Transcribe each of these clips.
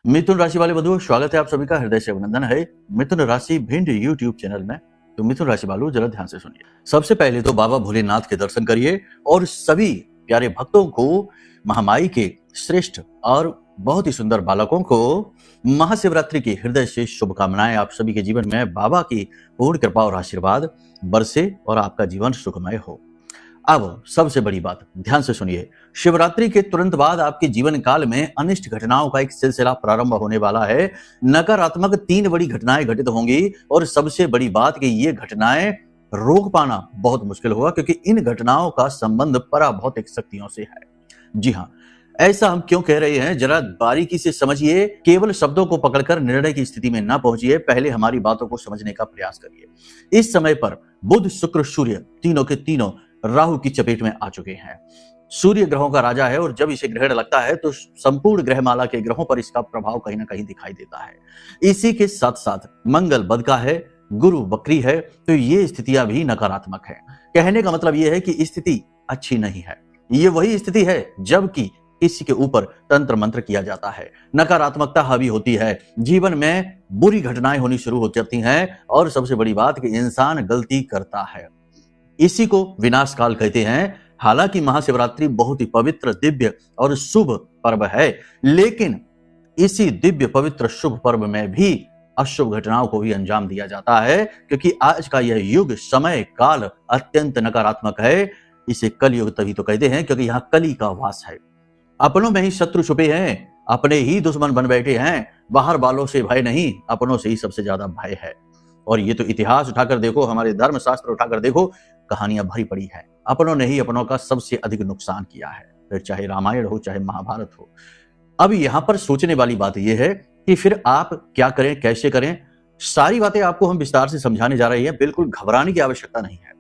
मिथुन राशि वाले बंधुओं, स्वागत है आप सभी का हृदय से अभिनंदन है। मिथुन राशि भिंड यूट्यूब चैनल में। तो मिथुन राशि वालों, जरा ध्यान से सुनिए। सबसे पहले तो बाबा भोलेनाथ के दर्शन करिए और सभी प्यारे भक्तों को, महामाई के श्रेष्ठ और बहुत ही सुंदर बालकों को महाशिवरात्रि की हृदय से शुभकामनाएं। आप सभी के जीवन में बाबा की पूर्ण कृपा और आशीर्वाद बरसे और आपका जीवन सुखमय हो। अब सबसे बड़ी बात ध्यान से सुनिए। शिवरात्रि के तुरंत बाद आपके जीवन काल में अनिष्ट घटनाओं का एक सिलसिला प्रारंभ होने वाला है। नकारात्मक 3 बड़ी घटनाएं घटित होंगी और सबसे बड़ी बात कि ये घटनाएं रोक पाना बहुत मुश्किल होगा, क्योंकि इन घटनाओं का संबंध पराभौतिक शक्तियों से है। जी हाँ, ऐसा हम क्यों कह रहे हैं, जरा बारीकी से समझिए। केवल शब्दों को पकड़कर निर्णय की स्थिति में ना पहुंचिए, पहले हमारी बातों को समझने का प्रयास करिए। इस समय पर बुध, शुक्र, सूर्य तीनों के तीनों राहु की चपेट में आ चुके हैं। सूर्य ग्रहों का राजा है और जब इसे ग्रहण लगता है तो संपूर्ण ग्रहमाला के ग्रहों पर इसका प्रभाव कहीं ना कहीं दिखाई देता है। इसी के साथ साथ मंगल बद का है, गुरु बकरी है, तो ये स्थितियां भी नकारात्मक है। कहने का मतलब यह है कि स्थिति अच्छी नहीं है। ये वही स्थिति है जबकि किसी के ऊपर तंत्र मंत्र किया जाता है, नकारात्मकता हावी होती है, जीवन में बुरी घटनाएं होनी शुरू हो जाती हैं और सबसे बड़ी बात कि इंसान गलती करता है। इसी को विनाश काल कहते हैं। हालांकि महाशिवरात्रि बहुत ही पवित्र, दिव्य और शुभ पर्व है, लेकिन इसी दिव्य, पवित्र, शुभ पर्व में भी अशुभ घटनाओं को भी अंजाम दिया जाता है, क्योंकि आज का यह युग, समय, काल अत्यंत नकारात्मक है। इसे कलयुग तभी तो कहते हैं क्योंकि यहाँ कली का वास है। अपनों में ही शत्रु छुपे हैं, अपने ही दुश्मन बन बैठे हैं। बाहर वालों से भय नहीं, अपनों से ही सबसे ज्यादा भय है। और ये तो इतिहास उठाकर देखो, हमारे धर्म शास्त्र उठाकर देखो, कहानियां भरी पड़ी है। अपनों ने ही अपनों का सबसे अधिक नुकसान किया है, फिर चाहे रामायण हो चाहे महाभारत हो। अब यहां पर सोचने वाली बात यह है कि फिर आप क्या करें, कैसे करें। सारी बातें आपको हम विस्तार से समझाने जा रहे हैं। बिल्कुल घबराने की आवश्यकता नहीं है।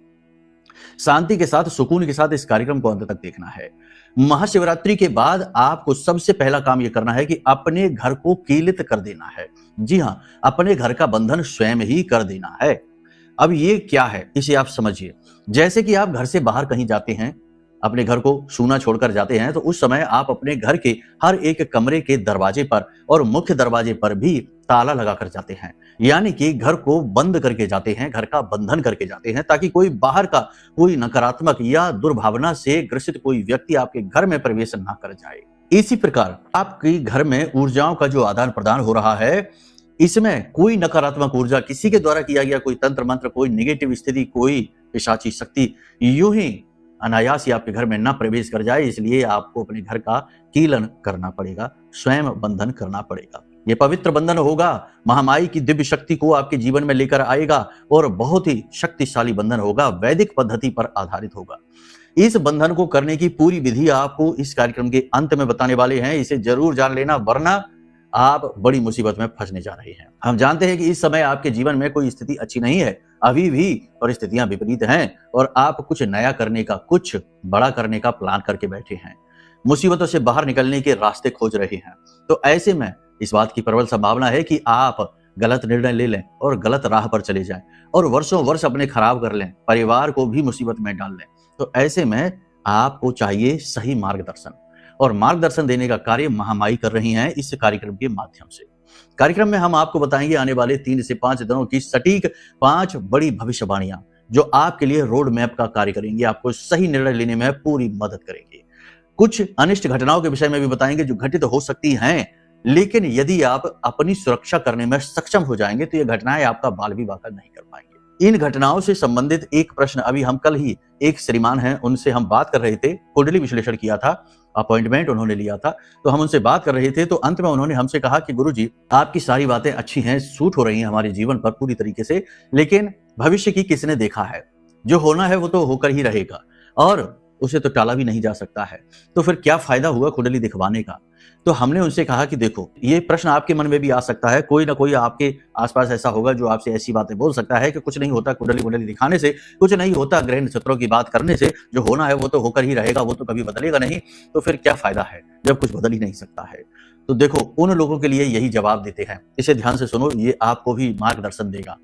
शांति के साथ, सुकून के साथ इस कार्यक्रम को अंत तक देखना है। महाशिवरात्रि के बाद आपको सबसे पहला काम यह करना है कि अपने घर को कीलित कर देना है। जी हां, अपने घर का बंधन स्वयं ही कर देना है। अब ये क्या है, इसे आप समझिए। जैसे कि आप घर से बाहर कहीं जाते हैं, अपने घर को सूना छोड़कर जाते हैं, तो उस समय आप अपने घर के हर एक कमरे के दरवाजे पर और मुख्य दरवाजे पर भी ताला लगाकर जाते हैं। यानी कि घर को बंद करके जाते हैं, घर का बंधन करके जाते हैं, ताकि कोई बाहर का कोई नकारात्मक या दुर्भावना से ग्रसित कोई व्यक्ति आपके घर में प्रवेश ना कर जाए। इसी प्रकार आपके घर में ऊर्जाओं का जो आदान प्रदान हो रहा है, इसमें कोई नकारात्मक ऊर्जा, किसी के द्वारा किया गया कोई तंत्र मंत्र, कोई नेगेटिव स्थिति, कोई पिशाची शक्ति यूं ही अनायास ही आपके घर में ना प्रवेश कर जाए। इसलिए आपको अपने घर का कीलन करना पड़ेगा, स्वयं बंधन करना पड़ेगा। ये पवित्र बंधन होगा, महामाई की दिव्य शक्ति को आपके जीवन में लेकर आएगा और बहुत ही शक्तिशाली बंधन होगा, वैदिक पद्धति पर आधारित होगा। इस बंधन को करने की पूरी विधि आपको इस कार्यक्रम के अंत में बताने वाले हैं। इसे जरूर जान लेना, वरना आप बड़ी मुसीबत में फंसने जा रहे हैं। हम जानते हैं कि इस समय आपके जीवन में कोई स्थिति अच्छी नहीं है, अभी भी परिस्थितियां विपरीत हैं और आप कुछ नया करने का, कुछ बड़ा करने का प्लान करके बैठे हैं। मुसीबतों से बाहर निकलने के रास्ते खोज रहे हैं। तो ऐसे में इस बात की प्रबल संभावना है कि आप गलत निर्णय ले लें और गलत राह पर चले जाएं और वर्षों वर्ष अपने खराब कर लें, परिवार को भी मुसीबत में डाल लें। तो ऐसे में आपको चाहिए सही मार्गदर्शन, और मार्गदर्शन देने का कार्य महामाई कर रही हैं इस कार्यक्रम के माध्यम से। कार्यक्रम में हम आपको बताएंगे आने वाले 3 से 5 दिनों की सटीक 5 बड़ी भविष्यवाणियां, जो आपके लिए रोड मैप का कार्य करेंगी, आपको सही निर्णय लेने में पूरी मदद करेंगी। कुछ अनिष्ट घटनाओं के विषय में भी बताएंगे जो घटित हो सकती हैं, लेकिन यदि आप अपनी सुरक्षा करने में सक्षम हो जाएंगे तो ये घटनाएं आपका बाल भी वाकर नहीं कर पाएंगे। इन घटनाओं से संबंधित एक प्रश्न, अभी हम कल ही एक श्रीमान हैं, उनसे हम बात कर रहे थे, कुंडली विश्लेषण किया था, अपॉइंटमेंट उन्होंने लिया था, तो हम उनसे बात कर रहे थे। तो अंत में उन्होंने हमसे कहा कि गुरुजी, आपकी सारी बातें अच्छी हैं, सूट हो रही हैं हमारे जीवन पर पूरी तरीके से, लेकिन भविष्य की किसने देखा है? जो होना है वो तो होकर ही रहेगा और उसे तो टाला भी नहीं जा सकता है। तो फिर क्या फायदा हुआ कुंडली दिखवाने का? तो हमने उनसे कहा कि देखो, ये प्रश्न आपके मन में भी आ सकता है, कोई ना कोई आपके आसपास ऐसा होगा जो आपसे ऐसी बातें बोल सकता है कि कुछ नहीं होता कुंडली दिखाने से, कुछ नहीं होता ग्रह नक्षत्रों की बात करने से, जो होना है वो तो होकर ही रहेगा, वो तो कभी बदलेगा नहीं। तो फिर क्या फायदा है जब कुछ बदल ही नहीं सकता है? तो देखो, उन लोगों के लिए यही जवाब देते हैं। इसे ध्यान से सुनो, ये आपको भी मार्गदर्शन देगा।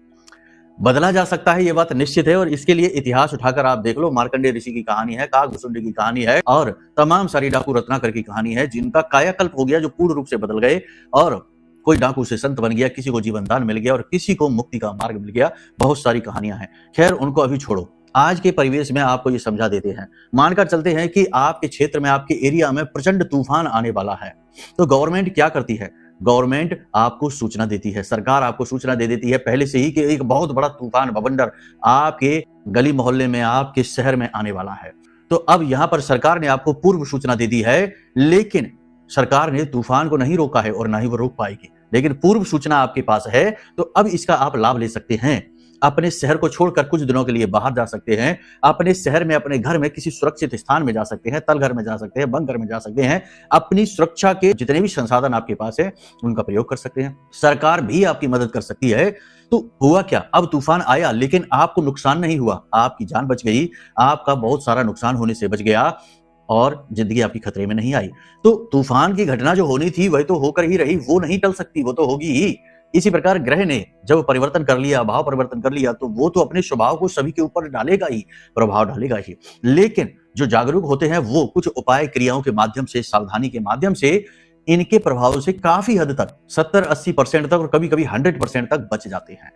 बदला जा सकता है, ये बात निश्चित है, और इसके लिए इतिहास उठाकर आप देख लो। मार्कंडेय ऋषि की कहानी है, काकभूषुंडी की कहानी है, और तमाम सारी डाकू रत्नाकर की कहानी है, जिनका कायाकल्प हो गया, जो पूर्ण रूप से बदल गए और कोई डाकू से संत बन गया, किसी को जीवन दान मिल गया और किसी को मुक्ति का मार्ग मिल गया। बहुत सारी कहानियां हैं। खैर उनको अभी छोड़ो, आज के परिवेश में आपको ये समझा देते हैं। मानकर चलते हैं कि आपके क्षेत्र में, आपके एरिया में प्रचंड तूफान आने वाला है, तो गवर्नमेंट क्या करती है? गवर्नमेंट आपको सूचना देती है, सरकार आपको सूचना दे देती है पहले से ही कि एक बहुत बड़ा तूफान बवंडर आपके गली मोहल्ले में, आपके शहर में आने वाला है। तो अब यहां पर सरकार ने आपको पूर्व सूचना दे दी है, लेकिन सरकार ने तूफान को नहीं रोका है और ना ही वो रोक पाएगी, लेकिन पूर्व सूचना आपके पास है, तो अब इसका आप लाभ ले सकते हैं। अपने शहर को छोड़कर कुछ दिनों के लिए बाहर जा सकते हैं, अपने शहर में, अपने घर में किसी सुरक्षित स्थान में जा सकते हैं, तल घर में जा सकते हैं, बंकर में जा सकते हैं। अपनी सुरक्षा के जितने भी संसाधन आपके पास है उनका प्रयोग कर सकते हैं। सरकार भी आपकी मदद कर सकती है। तो हुआ क्या? अब तूफान आया लेकिन आपको नुकसान नहीं हुआ, आपकी जान बच गई, आपका बहुत सारा नुकसान होने से बच गया और जिंदगी आपकी खतरे में नहीं आई। तो तूफान की घटना जो होनी थी वही तो होकर ही रही, वो नहीं टल सकती, वो तो होगी ही। इसी प्रकार ग्रह ने जब परिवर्तन कर लिया, भाव परिवर्तन कर लिया, तो वो तो अपने स्वभाव को सभी के ऊपर डालेगा ही, प्रभाव डालेगा ही। लेकिन जो जागरूक होते हैं वो कुछ उपाय क्रियाओं के माध्यम से, सावधानी के माध्यम से इनके प्रभाव से काफी हद तक 70-80% तक और कभी कभी 100% तक बच जाते हैं।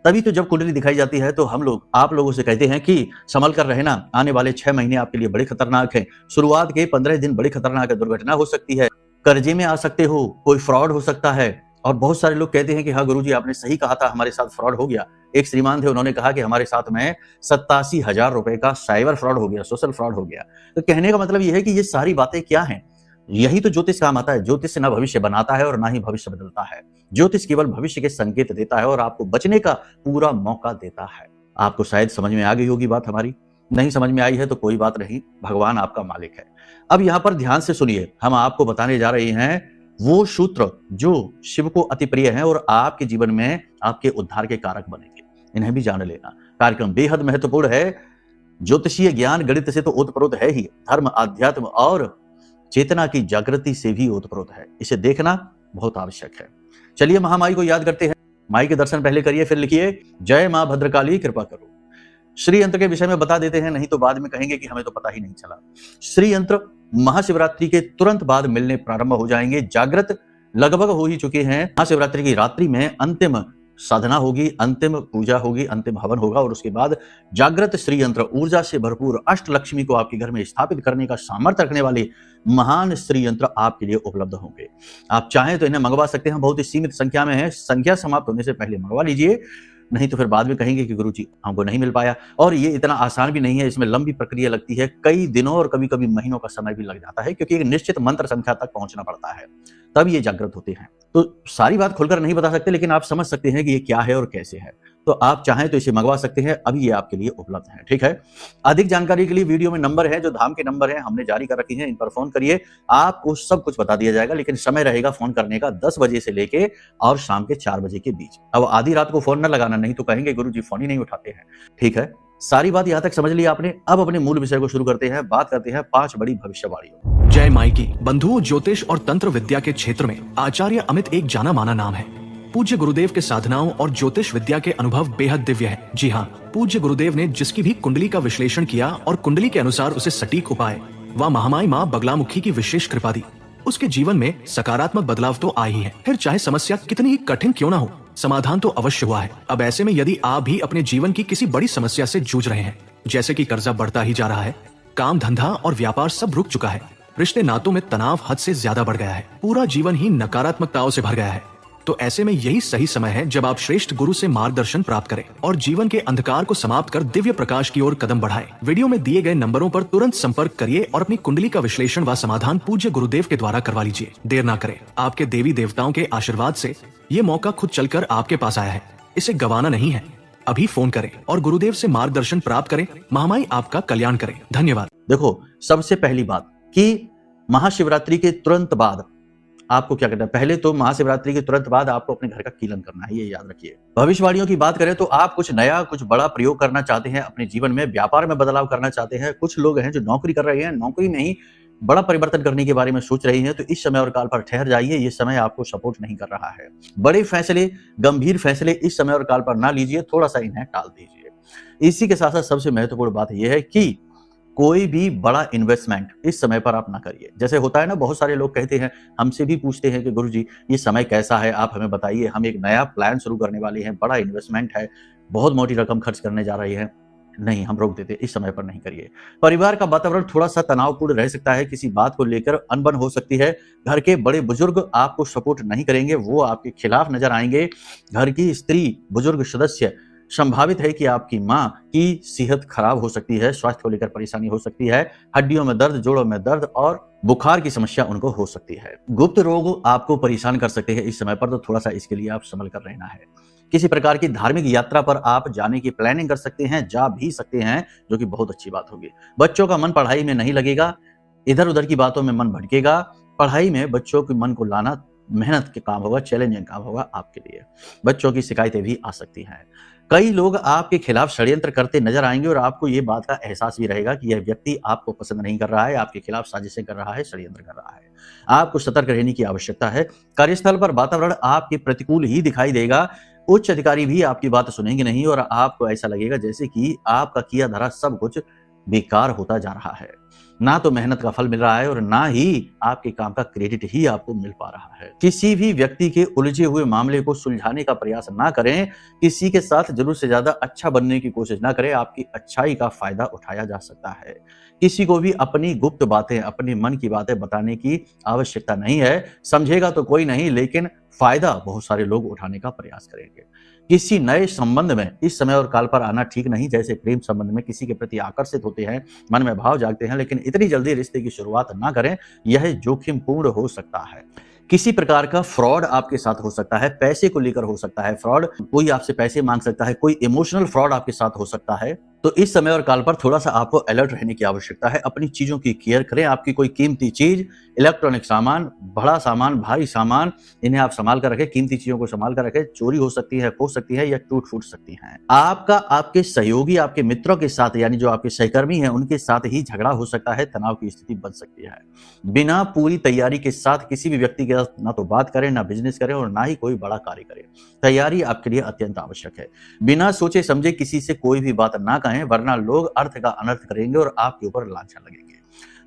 तभी तो जब कुंडली दिखाई जाती है तो हम लोग आप लोगों से कहते हैं कि संभल कर रहना, आने वाले 6 महीने आपके लिए बड़े खतरनाक हैं। शुरुआत के 15 दिन बड़े खतरनाक है, दुर्घटना हो सकती है, कर्जे में आ सकते हो, कोई फ्रॉड हो सकता है। और बहुत सारे लोग कहते हैं कि हाँ गुरुजी आपने सही कहा था, हमारे साथ फ्रॉड हो गया। एक श्रीमान थे, उन्होंने कहा कि हमारे साथ में 87,000 रुपए का साइबर फ्रॉड हो गया, सोशल फ्रॉड हो गया। तो कहने का मतलब यह है कि ये सारी बातें क्या हैं? यही तो ज्योतिष काम आता है। ज्योतिष ना भविष्य बनाता है और ना ही भविष्य बदलता है। ज्योतिष केवल भविष्य के संकेत देता है और आपको बचने का पूरा मौका देता है। आपको शायद समझ में आ गई होगी बात हमारी। नहीं समझ में आई है तो कोई बात नहीं, भगवान आपका मालिक है। अब यहाँ पर ध्यान से सुनिए, हम आपको बताने जा रहे हैं वो सूत्र जो शिव को अति प्रिय है और आपके जीवन में आपके उद्धार के कारक बनेंगे। इन्हें भी जान लेना। कार्यक्रम बेहद महत्वपूर्ण है। ज्योतिषीय ज्ञान गणित से तो ओतप्रोत है ही, धर्म, आध्यात्म और चेतना की जागृति से भी ओतप्रोत है। इसे देखना बहुत आवश्यक है। चलिए महामाई को याद करते हैं। माई के दर्शन पहले करिए, फिर लिखिए जय मां भद्रकाली कृपा करो। श्री यंत्र के विषय में बता देते हैं, नहीं तो बाद में कहेंगे कि हमें तो पता ही नहीं चला। श्री यंत्र महाशिवरात्रि के तुरंत बाद मिलने प्रारंभ हो जाएंगे। जागृत लगभग हो ही चुके हैं। महाशिवरात्रि की रात्रि में अंतिम साधना होगी, अंतिम पूजा होगी, अंतिम हवन होगा और उसके बाद जागृत श्री यंत्र ऊर्जा से भरपूर अष्टलक्ष्मी को आपके घर में स्थापित करने का सामर्थ्य रखने वाले महान श्री यंत्र आपके लिए उपलब्ध होंगे। आप चाहें तो इन्हें मंगवा सकते हैं, बहुत ही सीमित संख्या में है। संख्या समाप्त होने से पहले मंगवा लीजिए, नहीं तो फिर बाद में कहेंगे कि गुरुजी हमको नहीं मिल पाया। और ये इतना आसान भी नहीं है, इसमें लंबी प्रक्रिया लगती है, कई दिनों और कभी कभी महीनों का समय भी लग जाता है, क्योंकि एक निश्चित मंत्र संख्या तक पहुंचना पड़ता है, तब ये जागृत होते हैं। तो सारी बात खुलकर नहीं बता सकते, लेकिन आप समझ सकते हैं कि ये क्या है और कैसे है। तो आप चाहें तो इसे मंगवा सकते हैं, अभी ये आपके लिए उपलब्ध है। ठीक है। अधिक जानकारी के लिए वीडियो में नंबर है, जो धाम के नंबर है हमने जारी कर रखी है, इन पर फोन करिए, आपको सब कुछ बता दिया जाएगा। लेकिन समय रहेगा फोन करने का 10 बजे से लेके और शाम के 4 बजे के बीच। अब आधी रात को फोन न लगाना, नहीं तो कहेंगे गुरुजी फोन ही नहीं उठाते हैं। ठीक है, सारी बात यहां तक समझ ली आपने। अब अपने मूल विषय को शुरू करते हैं। बात करते हैं 5 बड़ी भविष्यवाणियों। जय माई की। बंधुओं, ज्योतिष और तंत्र विद्या के क्षेत्र में आचार्य अमित एक जाना माना नाम है। पूज्य गुरुदेव के साधनाओं और ज्योतिष विद्या के अनुभव बेहद दिव्य है। जी हाँ, पूज्य गुरुदेव ने जिसकी भी कुंडली का विश्लेषण किया और कुंडली के अनुसार उसे सटीक उपाय व महामाई माँ बगलामुखी की विशेष कृपा दी, उसके जीवन में सकारात्मक बदलाव तो आया ही है। फिर चाहे समस्या कितनी ही कठिन क्यों न हो, समाधान तो अवश्य हुआ है। अब ऐसे में यदि आप भी अपने जीवन की किसी बड़ी समस्या से जूझ रहे हैं, जैसे कि कर्जा बढ़ता ही जा रहा है, काम धंधा और व्यापार सब रुक चुका है, रिश्ते नातों में तनाव हद से ज्यादा बढ़ गया है, पूरा जीवन ही नकारात्मकताओं से भर गया है, तो ऐसे में यही सही समय है जब आप श्रेष्ठ गुरु से मार्गदर्शन प्राप्त करें और जीवन के अंधकार को समाप्त कर दिव्य प्रकाश की ओर कदम बढ़ाएं। वीडियो में दिए गए नंबरों पर तुरंत संपर्क करिए और अपनी कुंडली का विश्लेषण व समाधान पूज्य गुरुदेव के द्वारा करवा लीजिए। देर ना करें, आपके देवी देवताओं के आशीर्वाद से ये मौका खुद चलकर आपके पास आया है, इसे गंवाना नहीं है। अभी फोन करें और गुरुदेव से मार्गदर्शन प्राप्त करें। महामाई आपका कल्याण करें। धन्यवाद। देखो, सबसे पहली बात कि महाशिवरात्रि के तुरंत बाद आपको क्या करना है। पहले तो महाशिवरात्रि के तुरंत बाद आपको अपने घर का कीलन करना है, ये याद रखिए। भविष्यवाणियों की बात करें तो आप कुछ नया, कुछ बड़ा प्रयोग करना चाहते हैं अपने जीवन में, व्यापार में बदलाव करना चाहते हैं। कुछ लोग हैं जो नौकरी कर रहे हैं, नौकरी में ही बड़ा परिवर्तन करने के बारे में सोच रही हैं, तो इस समय और काल पर ठहर जाइए। ये समय आपको सपोर्ट नहीं कर रहा है। बड़े फैसले, गंभीर फैसले इस समय और काल पर ना लीजिए, थोड़ा सा इन्हें टाल दीजिए। इसी के साथ साथ सबसे महत्वपूर्ण बात यह है कि कोई भी बड़ा इन्वेस्टमेंट इस समय पर आप ना करिए। जैसे होता है ना, बहुत सारे लोग कहते हैं, हमसे भी पूछते हैं कि गुरुजी ये समय कैसा है, आप हमें बताइए, हम एक नया प्लान शुरू करने वाले हैं, बड़ा इन्वेस्टमेंट है, बहुत मोटी रकम खर्च करने जा रही है। नहीं, हम रोक देते, इस समय पर नहीं करिए। परिवार का वातावरण थोड़ा-सा तनावपूर्ण रह सकता है, किसी बात को लेकर अनबन हो सकती है, घर के बड़े बुजुर्ग आपको सपोर्ट नहीं करेंगे, वो आपके खिलाफ नजर आएंगे। घर की स्त्री, बुजुर्ग सदस्य, संभावित है कि आपकी माँ की सेहत खराब हो सकती है, स्वास्थ्य को लेकर परेशानी हो सकती है, हड्डियों में दर्द, जोड़ों में दर्द और बुखार की समस्या उनको हो सकती है। गुप्त रोग आपको परेशान कर सकते हैं इस समय पर, तो थोड़ा-सा इसके लिए आप संभल कर रहना है। किसी प्रकार की धार्मिक यात्रा पर आप जाने की प्लानिंग कर सकते हैं, जा भी सकते हैं, जो कि बहुत अच्छी बात होगी। बच्चों का मन पढ़ाई में नहीं लगेगा, इधर-उधर की बातों में मन भटकेगा। पढ़ाई में बच्चों के मन को लाना मेहनत के काम होगा, चैलेंजिंग काम होगा आपके लिए। बच्चों की शिकायतें भी आ सकती हैं। कई लोग आपके खिलाफ षड्यंत्र करते नजर आएंगे और आपको ये बात का एहसास भी रहेगा कि यह व्यक्ति आपको पसंद नहीं कर रहा है, आपके खिलाफ साजिशें कर रहा है, षड्यंत्र कर रहा है। आपको सतर्क रहने की आवश्यकता है। कार्यस्थल पर वातावरण आपके प्रतिकूल ही दिखाई देगा। उच्च अधिकारी भी आपकी बात सुनेंगे नहीं और आपको ऐसा लगेगा जैसे कि आपका किया धरा सब कुछ बेकार होता जा रहा है। ना तो मेहनत का फल मिल रहा है और ना ही आपके काम का क्रेडिट ही आपको मिल पा रहा है। किसी भी व्यक्ति के उलझे हुए मामले को सुलझाने का प्रयास ना करें, किसी के साथ जरूर से ज्यादा अच्छा बनने की कोशिश ना करें, आपकी अच्छाई का फायदा उठाया जा सकता है। किसी को भी अपनी गुप्त बातें, अपने मन की बातें बताने की आवश्यकता नहीं है। समझेगा तो कोई नहीं, लेकिन फायदा बहुत सारे लोग उठाने का प्रयास करेंगे। किसी नए संबंध में इस समय और काल पर आना ठीक नहीं। जैसे प्रेम संबंध में किसी के प्रति आकर्षित होते हैं, मन में भाव जागते हैं, लेकिन इतनी जल्दी रिश्ते की शुरुआत ना करें, यह जोखिमपूर्ण हो सकता है। किसी प्रकार का फ्रॉड आपके साथ हो सकता है, पैसे को लेकर हो सकता है फ्रॉड, कोई आपसे पैसे मांग सकता है, कोई इमोशनल फ्रॉड आपके साथ हो सकता है। तो इस समय और काल पर थोड़ा सा आपको अलर्ट रहने की आवश्यकता है। अपनी चीजों की केयर करें। आपकी कोई कीमती चीज, इलेक्ट्रॉनिक सामान, बड़ा सामान, भारी सामान, इन्हें आप संभाल कर रखें। कीमती चीजों को संभाल कर रखें। चोरी हो सकती है, खो सकती है या टूट फूट सकती है। आपका आपके सहयोगी, आपके मित्रों के साथ, यानी जो आपके सहकर्मी हैं, उनके साथ ही झगड़ा हो सकता है, तनाव की स्थिति बन सकती है। बिना पूरी तैयारी के साथ किसी भी व्यक्ति के साथ ना तो बात करें, ना बिजनेस करें और ना ही कोई बड़ा कार्य करें। तैयारी आपके लिए अत्यंत आवश्यक है। बिना सोचे समझे किसी से कोई भी बात ना कहें, वरना लोग अर्थ का अनर्थ करेंगे और आपके ऊपर लांछन लगेंगे।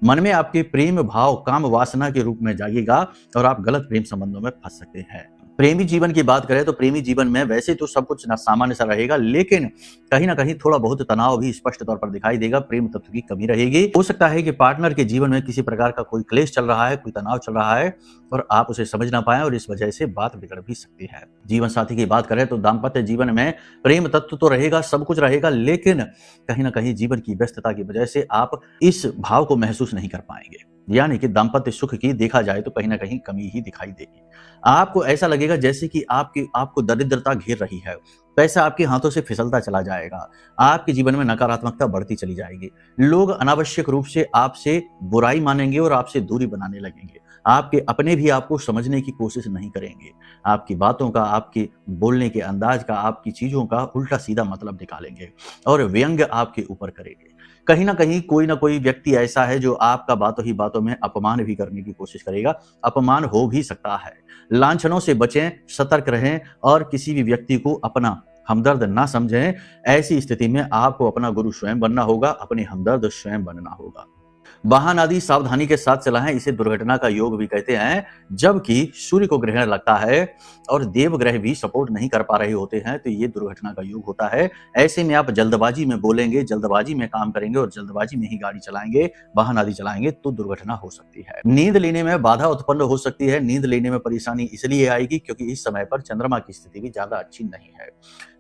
मन में आपके प्रेम भाव काम वासना के रूप में जागेगा और आप गलत प्रेम संबंधों में फंस सकते हैं। प्रेमी जीवन की बात करें तो प्रेमी जीवन में वैसे तो सब कुछ ना सामान्य सा रहेगा, लेकिन कहीं ना कहीं थोड़ा बहुत तनाव भी स्पष्ट तौर पर दिखाई देगा। प्रेम तत्व की कमी रहेगी। हो सकता है कि पार्टनर के जीवन में किसी प्रकार का कोई क्लेश चल रहा है, कोई तनाव चल रहा है और आप उसे समझ ना पाए और इस वजह से बात बिगड़ भी सकती है। जीवन साथी की बात करें तो दाम्पत्य जीवन में प्रेम तत्व तो रहेगा, सब कुछ रहेगा, लेकिन कहीं ना कहीं जीवन की व्यस्तता की वजह से आप इस भाव को महसूस नहीं कर पाएंगे। यानी कि दाम्पत्य सुख की देखा जाए तो कहीं ना कहीं कमी ही दिखाई देगी। आपको ऐसा लगेगा जैसे कि आपको दरिद्रता घेर रही है। पैसा आपके हाथों से फिसलता चला जाएगा। आपके जीवन में नकारात्मकता बढ़ती चली जाएगी। लोग अनावश्यक रूप से आपसे बुराई मानेंगे और आपसे दूरी बनाने लगेंगे। आपके अपने भी आपको समझने की कोशिश नहीं करेंगे। आपकी बातों का, आपके बोलने के अंदाज का, आपकी चीजों का उल्टा सीधा मतलब निकालेंगे और व्यंग्य आपके ऊपर करेंगे। कहीं ना कोई व्यक्ति ऐसा है जो आपका बातों ही बातों में अपमान भी करने की कोशिश करेगा। अपमान हो भी सकता है। लांछनों से बचें, सतर्क रहें और किसी भी व्यक्ति को अपना हमदर्द ना समझें। ऐसी स्थिति में आपको अपना गुरु स्वयं बनना होगा, अपने हमदर्द स्वयं बनना होगा। वाहन आदि सावधानी के साथ चलाएं, इसे दुर्घटना का योग भी कहते हैं। जबकि सूर्य को ग्रहण लगता है और देव ग्रह भी सपोर्ट नहीं कर पा रहे होते हैं, तो ये दुर्घटना का योग होता है। ऐसे में आप जल्दबाजी में बोलेंगे, जल्दबाजी में काम करेंगे और जल्दबाजी में ही गाड़ी चलाएंगे, वाहन आदि चलाएंगे तो दुर्घटना हो सकती है। नींद लेने में बाधा उत्पन्न हो सकती है। नींद लेने में परेशानी इसलिए आएगी क्योंकि इस समय पर चंद्रमा की स्थिति भी ज्यादा अच्छी नहीं है।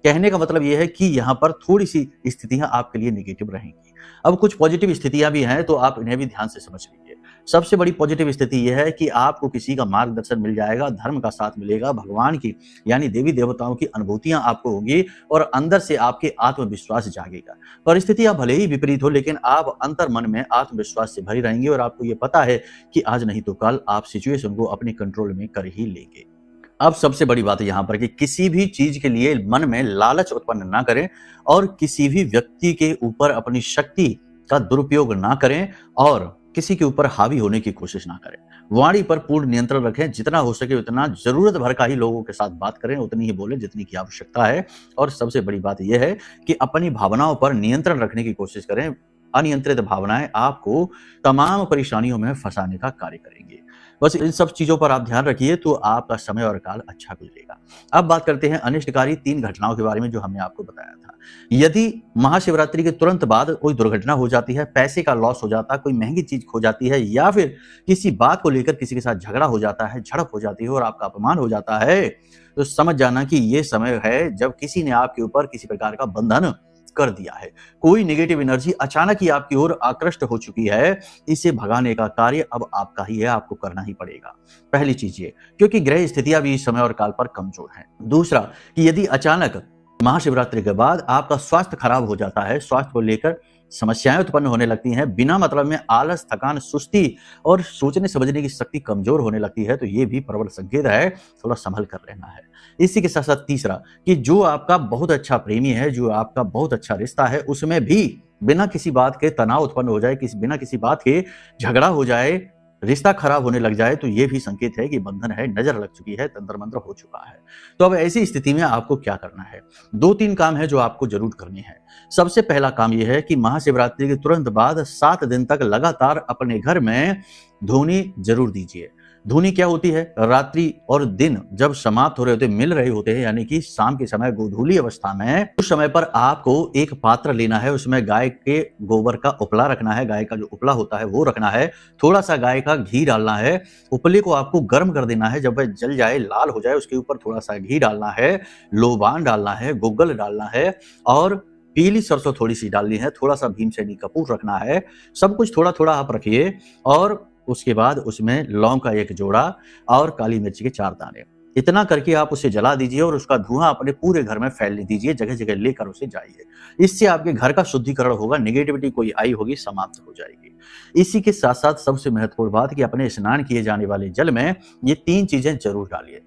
कहने का मतलब यह है कि यहाँ पर थोड़ी सी स्थितियां आपके लिए निगेटिव रहेंगी। अब कुछ पॉजिटिव स्थितियां भी हैं, तो आप इन्हें भी ध्यान से समझ लीजिए। सबसे बड़ी पॉजिटिव स्थिति यह है कि आपको किसी का मार्गदर्शन मिल जाएगा, धर्म का साथ मिलेगा, भगवान की यानी देवी देवताओं की अनुभूतियां आपको होंगी और अंदर से आपके आत्मविश्वास जागेगा। परिस्थितियां भले ही विपरीत हो, लेकिन आप अंतर मन में आत्मविश्वास से भरी रहेंगे और आपको ये पता है कि आज नहीं तो कल आप सिचुएशन को अपने कंट्रोल में कर ही लेंगे। अब सबसे बड़ी बात है यहाँ पर कि किसी भी चीज के लिए मन में लालच उत्पन्न ना करें और किसी भी व्यक्ति के ऊपर अपनी शक्ति का दुरुपयोग ना करें और किसी के ऊपर हावी होने की कोशिश ना करें। वाणी पर पूर्ण नियंत्रण रखें। जितना हो सके उतना जरूरत भर का ही लोगों के साथ बात करें, उतनी ही बोलें जितनी की आवश्यकता है। और सबसे बड़ी बात यह है कि अपनी भावनाओं पर नियंत्रण रखने की कोशिश करें। अनियंत्रित भावनाएं आपको तमाम परेशानियों में फंसाने का कार्य करेंगी। बस इन सब चीजों पर आप ध्यान रखिए तो आपका समय और काल अच्छा गुजरेगा। अब बात करते हैं अनिष्टकारी 3 घटनाओं के बारे में जो हमने आपको बताया था। यदि महाशिवरात्रि के तुरंत बाद कोई दुर्घटना हो जाती है, पैसे का लॉस हो जाता है, कोई महंगी चीज खो जाती है या फिर किसी बात को लेकर किसी के साथ झगड़ा हो जाता है, झड़प हो जाती है और आपका अपमान हो जाता है, तो समझ जाना कि ये समय है जब किसी ने आपके ऊपर किसी प्रकार का बंधन कर दिया है। कोई नेगेटिव एनर्जी अचानक ही आपकी ओर आकृष्ट हो चुकी है। इसे भगाने का कार्य अब आपका ही है, आपको करना ही पड़ेगा। पहली चीज ये, क्योंकि ग्रह स्थितियां भी इस समय और काल पर कमजोर हैं। दूसरा कि यदि अचानक महाशिवरात्रि के बाद आपका स्वास्थ्य खराब हो जाता है, स्वास्थ्य को लेकर समस्याएं उत्पन्न होने लगती हैं, बिना मतलब में आलस, थकान, सुस्ती और सोचने समझने की शक्ति कमजोर होने लगती है, तो ये भी प्रबल संकेत है, थोड़ा संभल कर रहना है। इसी के साथ साथ तीसरा कि जो आपका बहुत अच्छा प्रेमी है, जो आपका बहुत अच्छा रिश्ता है, उसमें भी बिना किसी बात के तनाव उत्पन्न हो जाए, बिना किसी बात के झगड़ा हो जाए, रिश्ता खराब होने लग जाए, तो ये भी संकेत है कि बंधन है, नजर लग चुकी है, तंत्र मंत्र हो चुका है। तो अब ऐसी स्थिति में आपको क्या करना है? 2-3 काम है जो आपको जरूर करने हैं। सबसे पहला काम यह है कि महाशिवरात्रि के तुरंत बाद 7 दिन तक लगातार अपने घर में धूनी जरूर दीजिए। धूनी क्या होती है? रात्रि और दिन जब समाप्त हो रहे होते, मिल रहे होते हैं, यानी कि शाम के समय गोधूली अवस्था में, उस समय पर आपको एक पात्र लेना है, उसमें गाय के गोबर का उपला रखना है, गाय का जो उपला होता है वो रखना है, थोड़ा सा गाय का घी डालना है, उपले को आपको गर्म कर देना है, जब वह जल जाए, लाल हो जाए, उसके ऊपर थोड़ा सा घी डालना है, लोबान डालना है, गुग्गल डालना है और पीली सरसों थोड़ी सी डालनी है, थोड़ा सा भीमसेनी कपूर रखना है। सब कुछ थोड़ा थोड़ा आप रखिए और उसके बाद उसमें लौंग का 1 जोड़ा और काली मिर्च के 4 दाने, इतना करके आप उसे जला दीजिए और उसका धुआं अपने पूरे घर में फैलने दीजिए, जगह जगह लेकर उसे जाइए। इससे आपके घर का शुद्धिकरण होगा, नेगेटिविटी कोई आई होगी समाप्त हो जाएगी। इसी के साथ साथ सबसे महत्वपूर्ण बात कि अपने स्नान किए जाने वाले जल में ये 3 चीजें जरूर डालिए।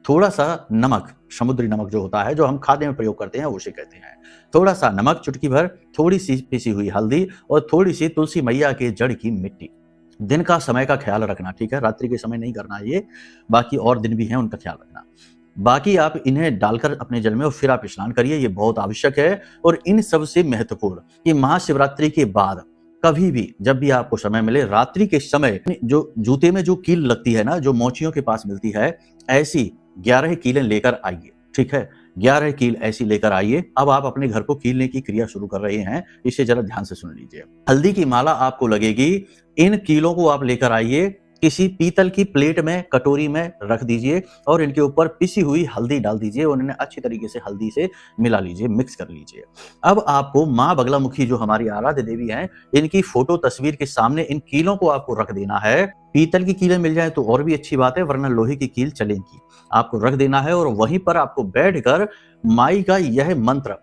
थोड़ा सा नमक, समुद्री नमक जो होता है, जो हम खाने में प्रयोग करते हैं, उसे कहते हैं। थोड़ा सा नमक, चुटकी भर, थोड़ी सी पिसी हुई हल्दी और थोड़ी सी तुलसी मैया के जड़ की मिट्टी। दिन का समय का ख्याल रखना, ठीक है? रात्रि के समय नहीं करना ये, बाकी और दिन भी हैं, उनका ख्याल रखना। बाकी आप इन्हें डालकर अपने जल में और फिर आप स्नान करिए, ये बहुत आवश्यक है। और इन सबसे महत्वपूर्ण कि महाशिवरात्रि के बाद कभी भी जब भी आपको समय मिले, रात्रि के समय जो जूते में जो कील लगती है ना, जो मोचियों के पास मिलती है, ऐसी 11 कीलें लेकर आइए, ठीक है? 11 कील ऐसी लेकर आइए। अब आप अपने घर को कीलने की क्रिया शुरू कर रहे हैं, इसे जरा ध्यान से सुन लीजिए। हल्दी की माला आपको लगेगी, इन कीलों को आप लेकर आइए, किसी पीतल की प्लेट में, कटोरी में रख दीजिए और इनके ऊपर पिसी हुई हल्दी डाल दीजिए और इन्हें अच्छी तरीके से हल्दी से मिला लीजिए, मिक्स कर लीजिए। अब आपको माँ बगलामुखी जो हमारी आराध्य देवी हैं, इनकी फोटो तस्वीर के सामने इन कीलों को आपको रख देना है। पीतल की कीलें मिल जाए तो और भी अच्छी बात है, वरना लोहे की कील चलेंगी। आपको रख देना है और वहीं पर आपको बैठकर माई का यह मंत्र,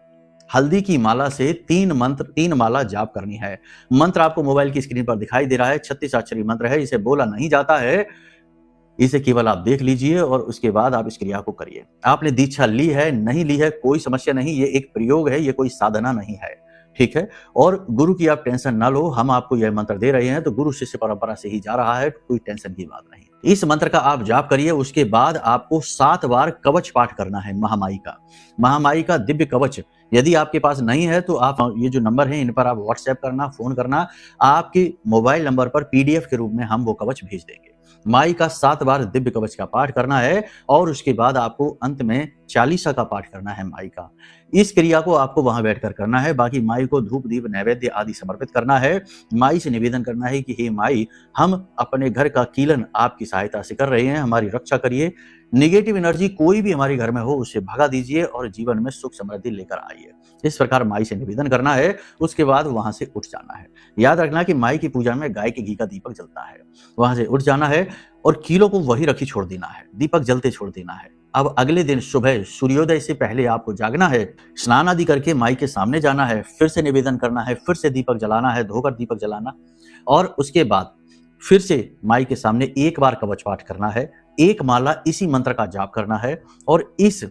हल्दी की माला से 3 माला जाप करनी है। मंत्र आपको मोबाइल की स्क्रीन पर दिखाई दे रहा है, 36 अक्षरी मंत्र है, इसे बोला नहीं जाता है, इसे केवल आप देख लीजिए और उसके बाद आप इस क्रिया को करिए। आपने दीक्षा ली है, नहीं ली है, कोई समस्या नहीं, ये एक प्रयोग है, ये कोई साधना नहीं है, ठीक है? और गुरु की आप टेंशन ना लो, हम आपको यह मंत्र दे रहे हैं तो गुरु शिष्य परंपरा से ही जा रहा है, कोई टेंशन की बात नहीं। इस मंत्र का आप जाप करिए, उसके बाद आपको 7 बार कवच पाठ करना है महामाई का। महामाई का दिव्य कवच यदि आपके पास नहीं है तो आप ये जो नंबर है इन पर आप व्हाट्सएप करना, फोन करना, आपके मोबाइल नंबर पर पीडीएफ के रूप में हम वो कवच भेज देंगे। माई का 7 बार दिव्य कवच का पाठ करना है और उसके बाद आपको अंत में 40 का पाठ करना है माई का। इस क्रिया को आपको वहां बैठकर करना है। बाकी माई को धूप दीप नैवेद्य आदि समर्पित करना है। माई से निवेदन करना है कि हे माई, हम अपने घर का कीलन आपकी सहायता से कर रहे हैं, हमारी रक्षा करिए। नेगेटिव एनर्जी कोई भी हमारे घर में हो उसे भगा दीजिए और जीवन में सुख समृद्धि लेकर आइए। इस प्रकार माई से निवेदन करना है। उसके बाद वहां से उठ जाना है। याद रखना कि माई की पूजा में गाय के घी का दीपक जलता है। वहां से उठ जाना है और कीलों को वही रखी छोड़ देना है, दीपक जलते छोड़ देना है। अब अगले दिन सुबह सूर्योदय से पहले आपको जागना है, स्नान आदि करके माई के सामने जाना है, फिर से निवेदन करना है, फिर से दीपक जलाना है, धोकर दीपक जलाना और उसके बाद फिर से माई के सामने 1 बार कवच पाठ करना है, 1 माला इसी मंत्र का जाप करना है और इस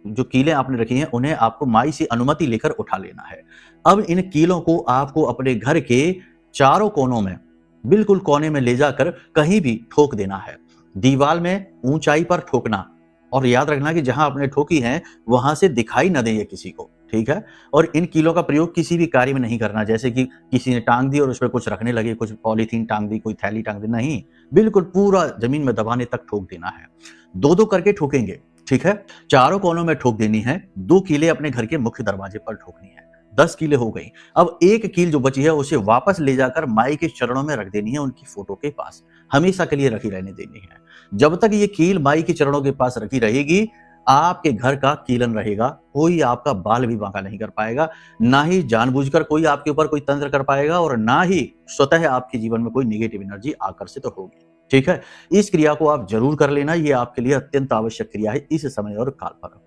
जो कीलें आपने रखी हैं उन्हें आपको माई से अनुमति लेकर उठा लेना है। अब इन कीलों को आपको अपने घर के चारों कोनों में, बिल्कुल कोने में ले जाकर कहीं भी ठोक देना है। दीवार में ऊंचाई पर ठोकना और याद रखना कि जहां आपने ठोकी है वहां से दिखाई न दे ये किसी को। ठीक है। और इन कीलों का प्रयोग किसी भी कार्य में नहीं करना, जैसे कि किसी ने टांग दी और उसमें कुछ रखने लगे, कुछ पॉलीथीन टांग दी, कोई थैली टांग दी, नहीं, बिल्कुल पूरा जमीन में दबाने तक ठोक देना है। 2-2 करके ठोकेंगे, ठीक है। चारों कोनों में ठोक देनी है। 2 कीलें अपने घर के मुख्य दरवाजे पर ठोकनी है। 10 कीलें हो गई। अब एक कील जो बची है उसे वापस ले जाकर माई के चरणों में रख देनी है, उनकी फोटो के पास, हमेशा के लिए रखी रहने देनी है। जब तक ये कील माई के चरणों के पास रखी रहेगी, आपके घर का कीलन रहेगा, कोई आपका बाल भी बांका नहीं कर पाएगा, ना ही जानबूझकर कोई आपके ऊपर कोई तंत्र कर पाएगा और ना ही स्वतः आपके जीवन में कोई नेगेटिव एनर्जी आकर्षित होगी, ठीक है। इस क्रिया को आप जरूर कर लेना, ये आपके लिए अत्यंत आवश्यक क्रिया है इस समय और काल पर।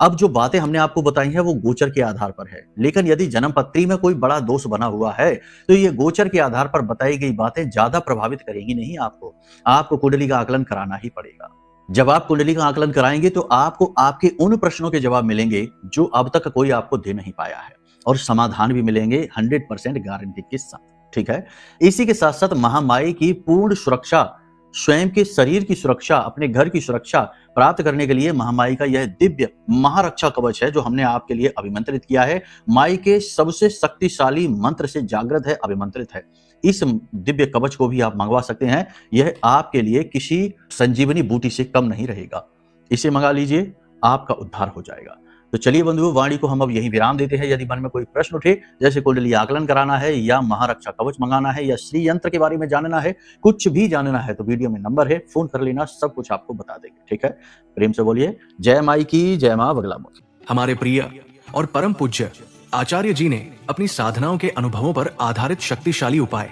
अब जो बातें हमने आपको बताई हैं वो गोचर के आधार पर है, लेकिन यदि जन्म पत्री में कोई बड़ा दोष बना हुआ है तो ये गोचर के आधार पर बताई गई बातें ज्यादा प्रभावित करेंगी नहीं आपको कुंडली का आकलन कराना ही पड़ेगा। जब आप कुंडली का आकलन कराएंगे तो आपको आपके उन प्रश्नों के जवाब मिलेंगे जो अब तक कोई आपको दे नहीं पाया है, और समाधान भी मिलेंगे 100% गारंटी के साथ, ठीक है। इसी के साथ साथ महामाई की पूर्ण सुरक्षा, स्वयं के शरीर की सुरक्षा, अपने घर की सुरक्षा प्राप्त करने के लिए महामाई का यह दिव्य महारक्षा कवच है जो हमने आपके लिए अभिमंत्रित किया है। माई के सबसे शक्तिशाली मंत्र से जागृत है, अभिमंत्रित है। इस दिव्य कवच को भी आप मंगवा सकते हैं। यह आपके लिए किसी संजीवनी बूटी से कम नहीं रहेगा। इसे मंगा लीजिए, आपका उद्धार हो जाएगा। तो चलिए बंधुओं, वाणी को हम अब यहीं विराम देते हैं। यदि मन में कोई प्रश्न उठे, जैसे कुंडली आकलन कराना है या महारक्षा कवच मंगाना है या श्री यंत्र के बारे में जानना है, कुछ भी जानना है, तो वीडियो में नंबर है, फोन कर लेना, सब कुछ आपको बता देंगे, ठीक है। प्रेम से बोलिए जय माई की, जय मां बगलामुखी। हमारे प्रिय और परम पूज्य आचार्य जी ने अपनी साधनाओं के अनुभवों पर आधारित शक्तिशाली उपाय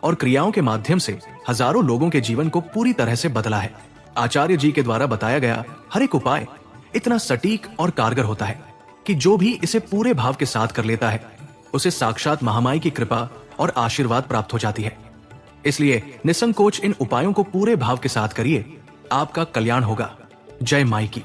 और क्रियाओं के माध्यम से हजारों लोगों के जीवन को पूरी तरह से बदला है। आचार्य जी के द्वारा बताया गया हर एक उपाय इतना सटीक और कारगर होता है कि जो भी इसे पूरे भाव के साथ कर लेता है उसे साक्षात महामाई की कृपा और आशीर्वाद प्राप्त हो जाती है। इसलिए निसंकोच इन उपायों को पूरे भाव के साथ करिए, आपका कल्याण होगा। जय माई की।